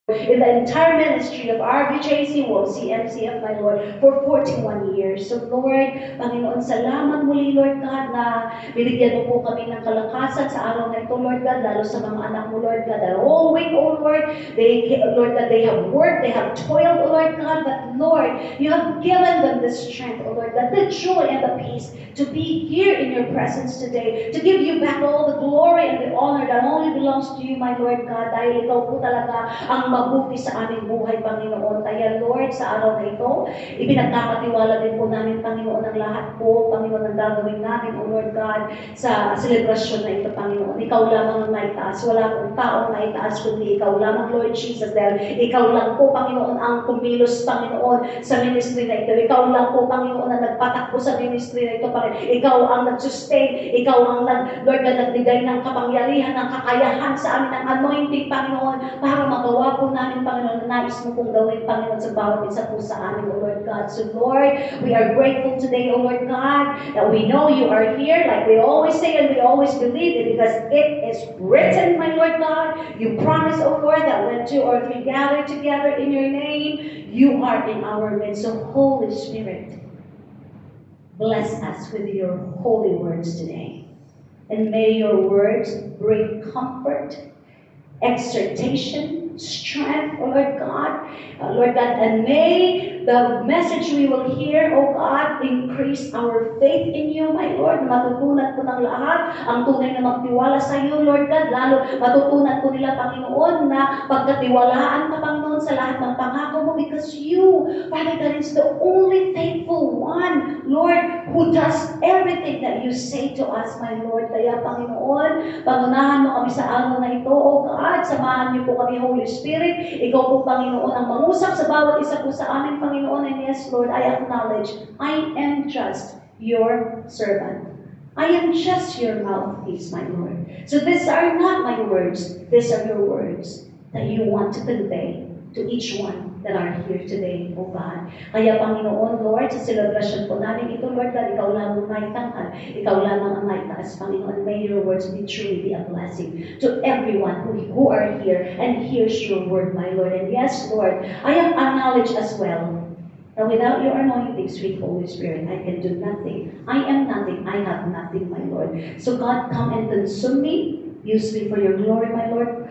in the entire ministry of RBJC, CMCF, my Lord, for 41 years. So Lord, Panginoon, salamat muli, Lord God, na binigyan mo po kami ng kalakasan sa araw na ito, Lord God, lalo sa mga anak mo, Lord God, that all week, oh Lord, Lord God, they have worked, they have toiled, oh Lord God, but Lord, you have given them the strength, oh Lord God, the joy and the peace to be here in your presence today, to give you back all the glory and the honor that only belongs to you, my Lord God, dahil ikaw po talaga ang mabuti sa aming buhay, Panginoon. Kaya Lord, sa araw na ito, ipinagkakatiwala din po namin, Panginoon, ang lahat po, Panginoon, ang gagawin namin, O Lord God, sa selebrasyon na ito, Panginoon. Ikaw lamang ang maitaas. Wala pong taong maitaas, kundi ikaw lamang, Lord Jesus, dahil ikaw lang po, Panginoon, ang kumilos, Panginoon, sa ministry na ito. Ikaw lang po, Panginoon, ang nagpatakbo sa ministry na ito, Panginoon. Ikaw ang nag-sustain. Ikaw ang, Lord God, nagbigay ng kapangyarihan, ng kakayahan sa amin, ng anointing, Panginoon, para magawa po namin, Panginoon, na nais mo pong gawin, Panginoon, sa bawat isa po sa amin, O Lord God. So, Lord, we are grateful today, O Lord God, that we know you are here, like we always say and we always believe it, because it is written, my Lord God. You promise, O Lord, that when 2 or 3 gather together in your name, you are in our midst. So, Holy Spirit, bless us with your holy words today. And may your words bring comfort, exhortation, strength, oh Lord God, and may the message we will hear, oh God, increase our faith in you, my Lord. Matutunan po ng lahat ang tunay na magtiwala sa iyo, Lord God. Lalo matutunan po nila, Panginoon, na pagkatiwalaan ka, Panginoon, sa lahat ng pangako mo, because you, Father God, is the only faithful one, Lord, who does everything that you say to us, my Lord. Kaya, Panginoon, pangunahan mo kami sa araw na ito, oh God. Samahan niyo po kami, Holy Spirit. Ikaw po, Panginoon, ang mangusap sa bawat isa po sa amin, Panginoon. And yes, Lord, I acknowledge I am just your servant. I am just your mouthpiece, my Lord. So these are not my words. These are your words that you want to convey to each one that are here today, O God. Kaya, Panginoon, Lord, sa celebration po namin ito, Lord God, ikaw lamang maitangkad, ikaw lamang ang maitaas, Panginoon. May your words be truly be a blessing to everyone who are here and hears your word, my Lord. And yes, Lord, I acknowledge as well that without your anointing, sweet Holy Spirit, I can do nothing. I am nothing. I have nothing, my Lord. So God, come and consume me. Use me for your glory, my Lord.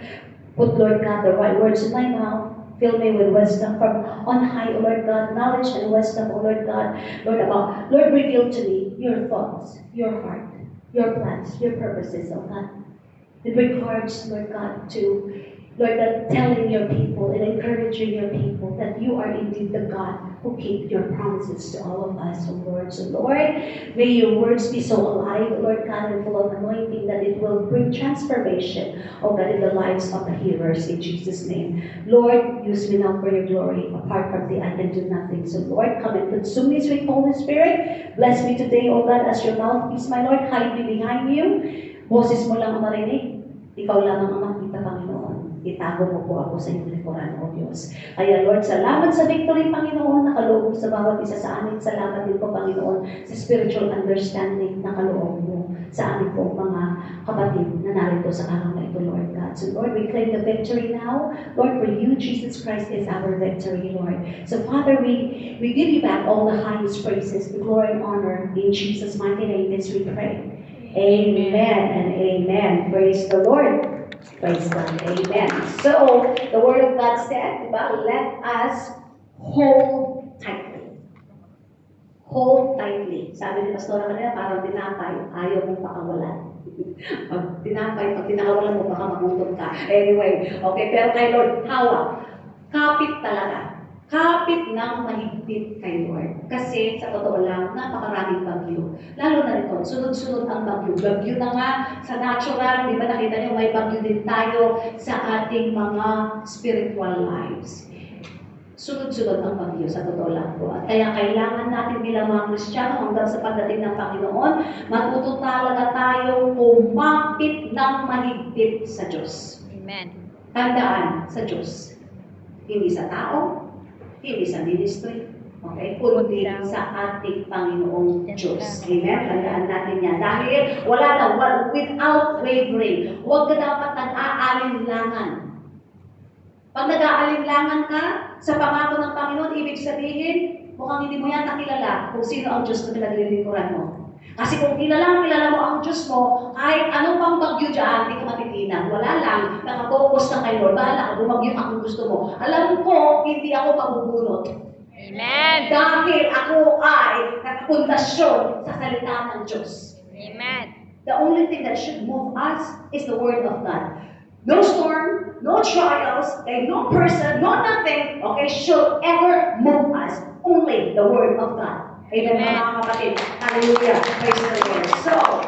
Put, Lord God, the right words in my mouth. Fill me with wisdom from on high, O Lord God, knowledge and wisdom, O Lord God. Lord, reveal to me your thoughts, your heart, your plans, your purposes, O God. In regards, Lord God, to, Lord God, telling your people and encouraging your people that you are indeed the God who keep your promises to all of us, O Lord. So, Lord, may your words be so alive, Lord God, and full of anointing that it will bring transformation, O God, in the lives of the hearers, in Jesus' name. Lord, use me now for your glory. Apart from thee, I can do nothing. So, Lord, come and consume me, sweet Holy Spirit. Bless me today, O God, as your mouthpiece, my Lord. Hide me behind you. Boses mo lang ang marinig. Ikaw lamang ang makita, Panginoon. Itago mo po ako sa iyong likuran, O Diyos. Kaya, Lord, salamat sa victory, Panginoon, na kaloob sa bawat isa sa amin. Salamat din po, Panginoon, sa spiritual understanding na kaloob mo sa amin po mga kapatid na narito sa araw na ito, Lord God. So, Lord, we claim the victory now. Lord, for you, Jesus Christ, is our victory, Lord. So, Father, we give you back all the highest praises, the glory and honor. In Jesus' mighty name, this we pray. Amen and amen. Praise the Lord. Praise God. Amen. So, the Word of God said, diba, let us hold tightly. Hold tightly. Sabi ni Pastora kanina, parang tinapay, ayaw mong pakawalan. Pag tinakawalan mo, baka magutom ka. Anyway, okay, pero kay Lord, hawak. Kapit talaga. Kapit ng mahigpit kay Lord. Kasi sa totoo lang, napakaraming bagyo. Lalo na ito, sunod-sunod ang bagyo. Bagyo na nga sa natural, di ba nakita niyo, may bagyo din tayo sa ating mga spiritual lives. Sunod-sunod ang bagyo sa totoo lang po. At kaya kailangan natin bilang mga Kristiyano hanggang sa pagdating ng Panginoon, matuto talaga tayo kumapit ng mahigpit sa Diyos. Amen. Tandaan sa Diyos. Hindi sa tao, hindi sa ministry, okay? Kundi sa ating Panginoong Diyos. Amen? Tandaan natin yan. Dahil wala na, without wavering, huwag ka dapat nag-aalinlangan. Pag nag-aalinlangan ka sa pangako ng Panginoon, ibig sabihin, mukhang hindi mo yata kilala kung sino ang Diyos na pinaglilingkuran mo. Kasi kung kilala mo ang Diyos mo, kahit anong pang bagyo dyan, hindi ka matitinag. Wala lang, nakapokus ka kay Lord. Bahala ka, bumagyo ka kung gusto mo. Alam ko, hindi ako mabubunot. Amen. Dahil ako ay nakapundasyon sa salita ng Diyos. Amen. The only thing that should move us is the Word of God. No storm, no trials, okay, no person, no nothing, okay, should ever move us. Only the Word of God. Amen, mga kapatid. Hallelujah. Praise the Lord. So,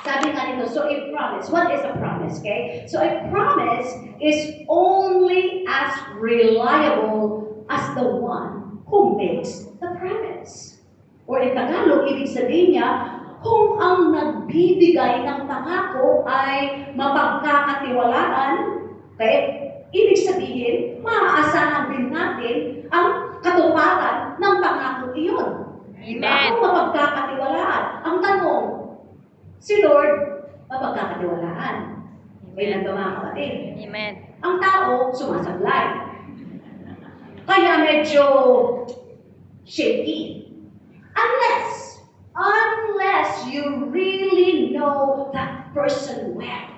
sabi nga nito, so a promise. What is a promise, okay? So a promise is only as reliable as the one who makes the promise. Or in Tagalog, ibig sabihin niya, kung ang nagbibigay ng pangako ay mapagkakatiwalaan, okay, ibig sabihin, maaasahan din natin ang katuparan ng pangako iyon. Amen. Kung mapagkakatiwalaan. Ang tanong, si Lord, mapagkakatiwalaan. Amen ba mga kapatid? Amen. Ang tao, sumasablay. Kaya medyo shaky. Unless you really know that person well.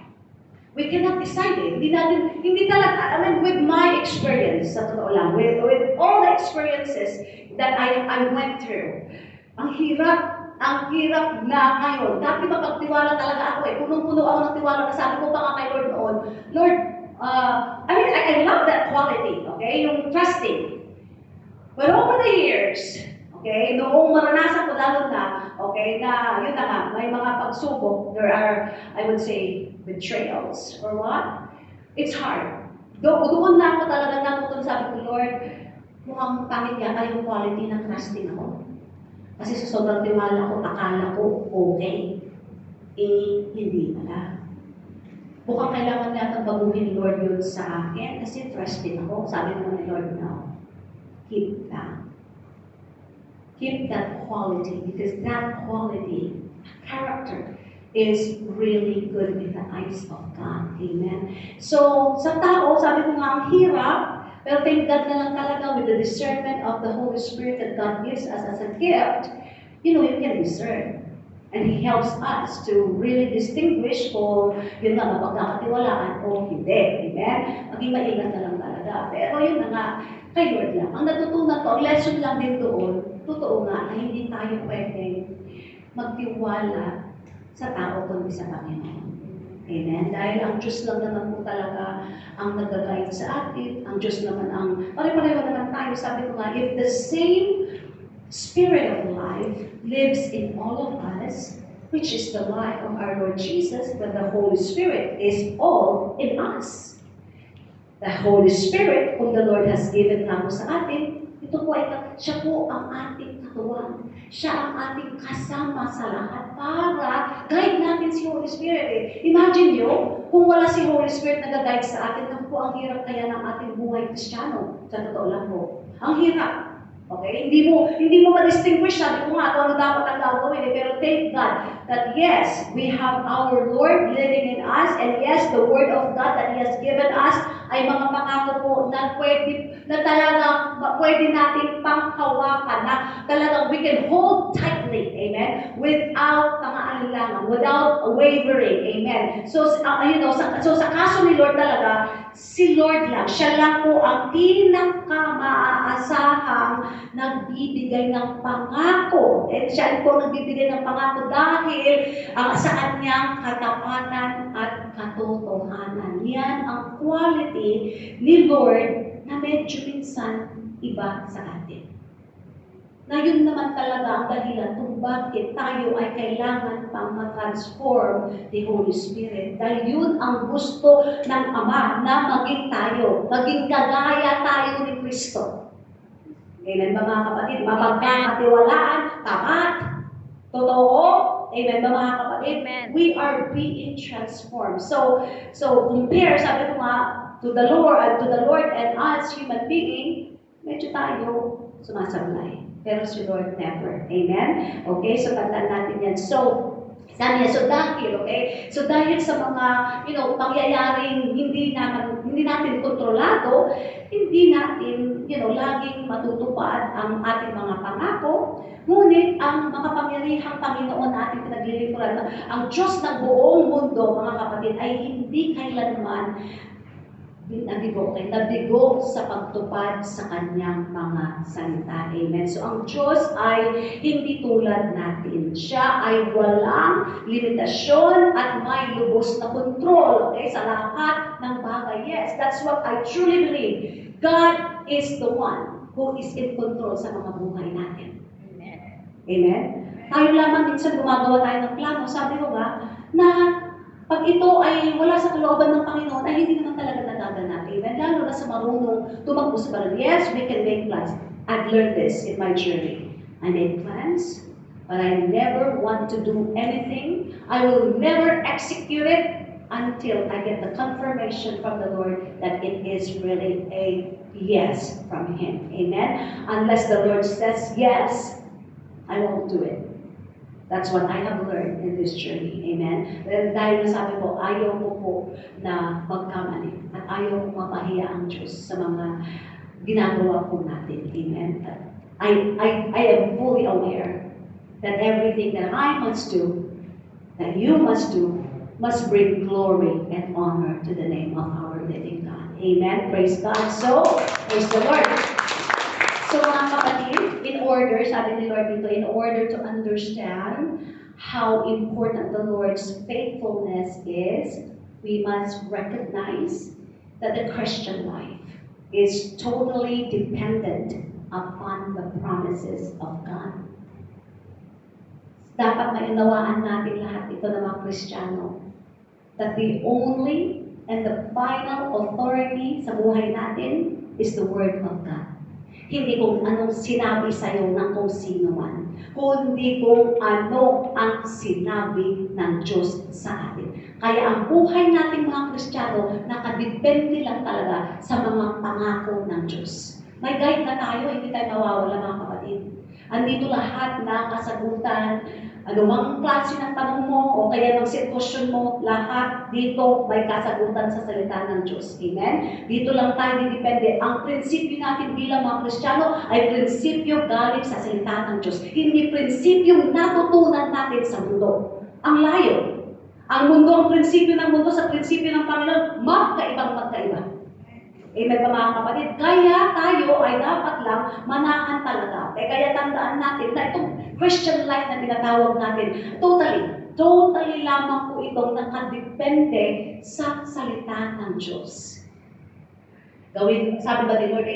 We cannot decide it. Hindi talaga, I mean, with my experience, sa totoo lang, with all the experiences that I went through, ang hirap na ngayon. Dati mapagtiwala talaga ako eh. Punong-puno ako ng tiwala. Sabi ko pa nga kay Lord noon, Lord, I love that quality, okay? Yung trusting. But over the years, okay, noong maranasan ko lalo na, okay, na yun na nga, may mga pagsubok, there are, I would say, betrayals or what? It's hard. Doon na ako talaga natutong sabi ko, Lord, mukhang pangit yata yung quality ng trusting ako. Kasi sa sobrang tiwala ko, akala ko okay. Hindi pala. Mukhang kailangan natin baguhin, Lord, yun sa akin kasi trusting ako. Sabi naman ni Lord, no. Keep that. Keep that quality because that quality, character, is really good in the eyes of God. Amen. So, sa tao, sabi ko nga, ang hirap, pero thank God na lang talaga with the discernment of the Holy Spirit that God gives us as a gift, you can discern. And He helps us to really distinguish kung yun nga, mapagkakatiwalaan o hindi. Amen? Maging maingat na lang talaga. Pero yun na nga, kay Lord lang. Ang natutunan ko, ang lesson lang din doon, totoo nga na hindi tayo pwedeng magtiwala sa tao kundi sa Panginoon. Amen? Dahil ang Diyos lang naman po talaga ang nag-guide sa atin. Ang Diyos naman ang, pare-pareho naman tayo. Sabi ko nga, if the same Spirit of life lives in all of us, which is the life of our Lord Jesus, but the Holy Spirit is all in us. The Holy Spirit, whom the Lord has given na sa atin, siya po ang ating katuwang. Siya ang ating kasama sa lahat para guide natin si Holy Spirit. Imagine nyo, kung wala si Holy Spirit na guide sa atin, naku po ang hirap kaya ng ating buhay Kristiyano. Sa totoo lang po. Ang hirap. Okay? Hindi mo ma-distinguish, sabi ko nga, ano dapat ang gagawin. Pero thank God that yes, we have our Lord living in us, and yes, the Word of God that He has given us ay mga pangako po na pwede natin panghawakan, na talagang we can hold tightly, amen, without pangaalinlangan, without wavering, amen. So, sa kaso ni Lord talaga, si Lord lang, siya lang po ang pinaka-maaasahang nagbibigay ng pangako. And siya po nagbibigay ng pangako dahil sa kanyang katapatan at katotohanan. Yan ang quality ni Lord na medyo minsan iba sa atin. Na yun naman talaga ang dahilan kung bakit tayo ay kailangan pang ma-transform the Holy Spirit. Dahil yun ang gusto ng Ama na maging tayo, maging kagaya tayo ni Kristo. Amen ba mga kapatid? Mapagkakatiwalaan, tapat, totoo. Amen ba mga kapatid? Amen. We are being transformed. So compare, sabi ko nga, to the Lord and us, human being, medyo tayo sumasablay. Pero si Lord never. Amen? Okay, so tandaan natin yan. So, Sabi niya, so dahil, okay? So dahil sa mga, pangyayaring hindi natin kontrolado, hindi natin, laging matutupad ang ating mga pangako. Ngunit ang makapangyarihang Panginoon na ating pinaglilingkuran, ang Diyos ng buong mundo, mga kapatid, ay hindi kailanman nabigo sa pagtupad sa kanyang mga salita. Amen. So ang Diyos ay hindi tulad natin. Siya ay walang limitasyon at may lubos na kontrol, okay, sa lahat ng bagay. Yes, that's what I truly believe. God is the one who is in control sa mga buhay natin. Amen. Amen. Tayo lamang minsan gumagawa tayo ng plano. Sabi ko ba, na pag ito ay wala sa kalooban ng Panginoon, ay hindi naman talaga nagaganap. Amen. Lalo na sa marunong tumakbo sa parang, yes, we can make plans. I've learned this in my journey. I made plans, but I never want to do anything. I will never execute it until I get the confirmation from the Lord that it is really a yes from Him. Amen. Unless the Lord says yes, I won't do it. That's what I have learned in this journey. Amen. Dahil sabi ko, ayaw ko po na magkamali at ayaw ko mapahiya ang Diyos sa mga ginagawa po natin. Amen. I am fully aware that everything that I must do, that you must do, must bring glory and honor to the name of our living God. Amen. Praise God. So, praise the Lord. So mga kapatid, sabi ni Lord dito, in order to understand how important the Lord's faithfulness is, we must recognize that the Christian life is totally dependent upon the promises of God. Dapat mainawaan natin lahat ito ng mga Kristiyano, that the only and the final authority sa buhay natin is the Word of God. Hindi kung anong sinabi sa'yo ng kung sino man, kundi kung ano ang sinabi ng Diyos sa atin. Kaya ang buhay nating mga Kristiyano, nakadepende lang talaga sa mga pangako ng Diyos. May guide na tayo, hindi tayo mawawala mga kapatid. Andito lahat na kasagutan, anumang klase ng tanong mo o kaya ng sitwasyon mo, lahat dito may kasagutan sa salita ng Diyos. Amen? Dito lang tayo didepende. Ang prinsipyo natin bilang mga Kristiyano ay prinsipyo galing sa salita ng Diyos. Hindi prinsipyo natutunan natin sa mundo. Ang layo. Ang mundo, ang prinsipyo ng mundo sa prinsipyo ng Panginoon, magkaiba. Amen pa mga kapatid? Kaya tayo ay dapat lang manahan talaga. Kaya tandaan natin na itong Christian life na tinatawag natin, totally lamang po itong nakadepende sa salita ng Diyos. Sabi ba ni Lord,